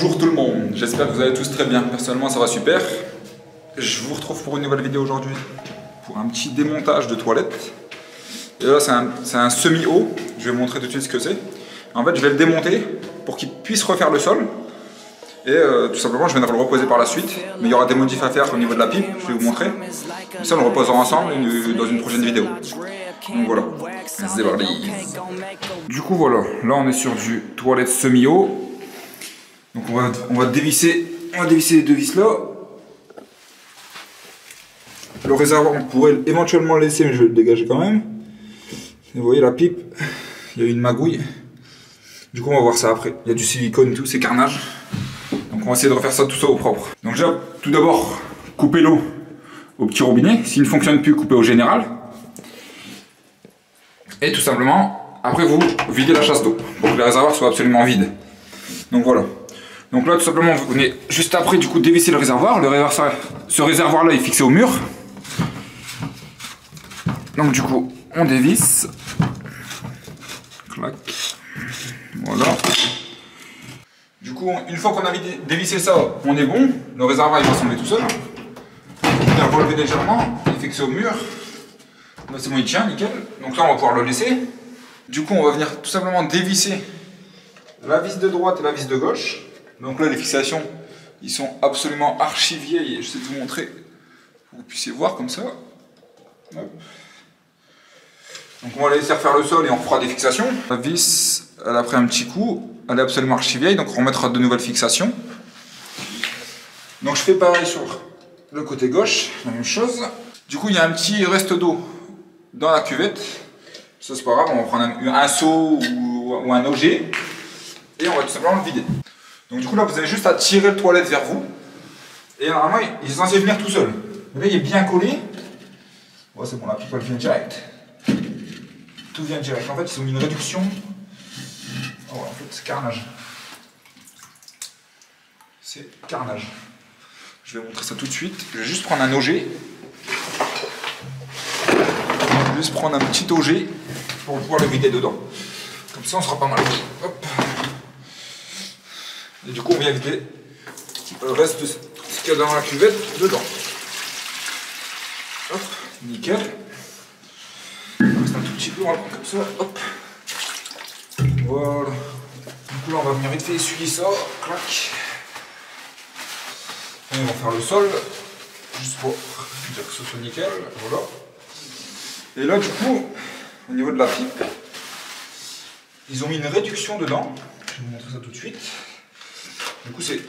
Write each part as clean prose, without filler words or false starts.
Bonjour tout le monde, j'espère que vous allez tous très bien. Personnellement ça va super. Je vous retrouve pour une nouvelle vidéo aujourd'hui pour un petit démontage de toilette. Et là c'est un semi-haut, je vais vous montrer tout de suite ce que c'est. En fait je vais le démonter pour qu'il puisse refaire le sol. Et tout simplement je viendrai le reposer par la suite. Mais il y aura des modifs à faire au niveau de la pipe, je vais vous montrer. Et ça on le reposera ensemble dans une prochaine vidéo. Donc voilà, c'est parti. Du coup voilà, là on est sur du toilette semi-haut. Donc on va dévisser les deux vis là. Le réservoir on pourrait éventuellement le laisser mais je vais le dégager quand même. Et vous voyez la pipe, il y a une magouille. Du coup on va voir ça après. Il y a du silicone et tout, c'est carnage. Donc on va essayer de refaire ça tout ça au propre. Donc déjà tout d'abord couper l'eau au petit robinet. S'il ne fonctionne plus, coupez au général. Et tout simplement après vous videz la chasse d'eau pour que le réservoir soit absolument vide. Donc voilà. Donc là tout simplement vous venez juste après du coup dévisser le réservoir. Ce réservoir là est fixé au mur. Donc du coup on dévisse. Clac. Voilà. Du coup une fois qu'on a dévissé ça, on est bon. Le réservoir il va s'enlever tout seul. On vient relever légèrement, il est fixé au mur. Là c'est bon, il tient, nickel. Donc là on va pouvoir le laisser. Du coup on va venir tout simplement dévisser la vis de droite et la vis de gauche. Donc là les fixations ils sont absolument archi vieilles et je sais de vous montrer pour que vous puissiez voir comme ça. Hop. Donc on va laisser refaire le sol et on fera des fixations. La vis elle a pris un petit coup, elle est absolument archi vieille donc on remettra de nouvelles fixations. Donc je fais pareil sur le côté gauche, la même chose. Du coup il y a un petit reste d'eau dans la cuvette. Ça c'est pas grave, on va prendre un seau ou un objet et on va tout simplement le vider. Donc du coup là vous avez juste à tirer le toilette vers vous et normalement il est censé venir tout seul. Là il est bien collé. Ouais, c'est bon, la pipe elle vient direct. Tout vient direct. En fait ils ont mis une réduction. Oh, en fait c'est carnage. C'est carnage. Je vais vous montrer ça tout de suite. Je vais juste prendre un auger. Je vais juste prendre un petit auger pour pouvoir le vider dedans. Comme ça on sera pas mal. Hop. Et du coup, on vient vider le reste de ce qu'il y a dans la cuvette dedans. Hop, nickel. Il reste un tout petit peu, on va le prendre comme ça. Hop. Voilà. Du coup, là, on va venir vite fait essuyer ça. Clac. Et on va faire le sol. Juste pour dire que ce soit nickel. Voilà. Et là, du coup, au niveau de la pipe, ils ont mis une réduction dedans. Je vais vous montrer ça tout de suite. Du coup c'est...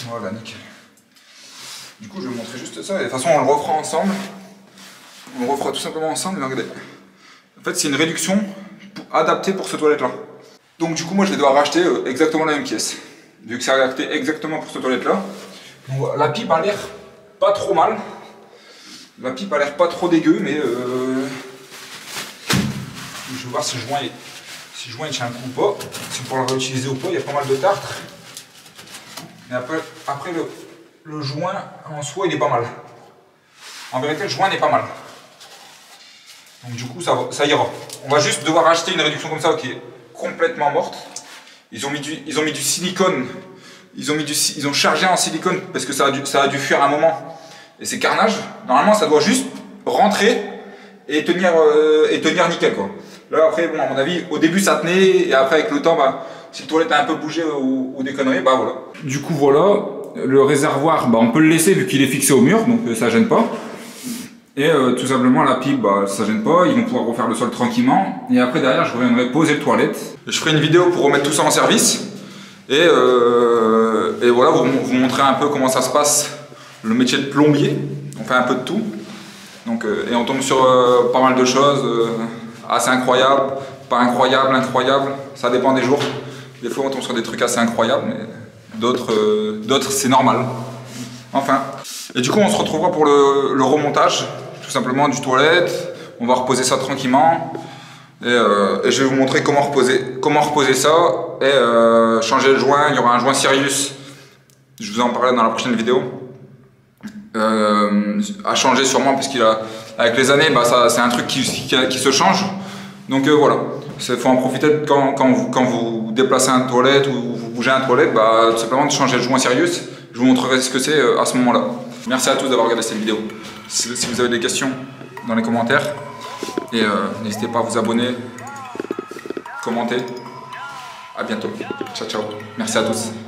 Voilà, nickel. Du coup je vais vous montrer juste ça, et de toute façon on le refera ensemble. On le refera tout simplement ensemble, mais regardez. En fait c'est une réduction adaptée pour ce toilette là. Donc du coup moi je vais devoir racheter exactement la même pièce. Vu que c'est adapté exactement pour ce toilette là. Donc voilà, la pipe a l'air pas trop mal. La pipe a l'air pas trop dégueu, mais je vais voir si je joins. Si le joint il tient un coup ou pas, si on pourra le réutiliser ou pas, il y a pas mal de tartre. Mais après le joint en soi il est pas mal. En vérité le joint n'est pas mal. Donc du coup ça ira. On va juste devoir acheter une réduction comme ça qui est complètement morte. Ils ont mis du silicone. Ils ont chargé en silicone parce que ça a dû fuir un moment. Et c'est carnage. Normalement ça doit juste rentrer et tenir nickel quoi. Là après bon à mon avis au début ça tenait et après avec le temps bah, si le toilette a un peu bougé ou des conneries bah voilà. Du coup voilà le réservoir bah, on peut le laisser vu qu'il est fixé au mur donc ça gêne pas. Et tout simplement la pipe bah, ça gêne pas, ils vont pouvoir refaire le sol tranquillement et après derrière je reviendrai poser le toilette. Je ferai une vidéo pour remettre tout ça en service et voilà vous montrer un peu comment ça se passe le métier de plombier. On fait un peu de tout donc, et on tombe sur pas mal de choses. Assez incroyable, pas incroyable, incroyable, ça dépend des jours. Des fois on tombe sur des trucs assez incroyables, mais d'autres c'est normal. Enfin. Et du coup on se retrouvera pour le remontage, tout simplement du toilette. On va reposer ça tranquillement. Et je vais vous montrer comment reposer ça. Et changer le joint, il y aura un joint Sirius. Je vous en parlerai dans la prochaine vidéo. À changer sûrement parce qu'avec les années bah, c'est un truc qui se change donc voilà. Il faut en profiter quand vous déplacez un toilette ou vous bougez un toilette, bah, tout simplement de changer le joint Sirius. Je vous montrerai ce que c'est à ce moment-là. Merci à tous d'avoir regardé cette vidéo. Si vous avez des questions, dans les commentaires. Et n'hésitez pas à vous abonner, commenter. À bientôt. Ciao, ciao. Merci à tous.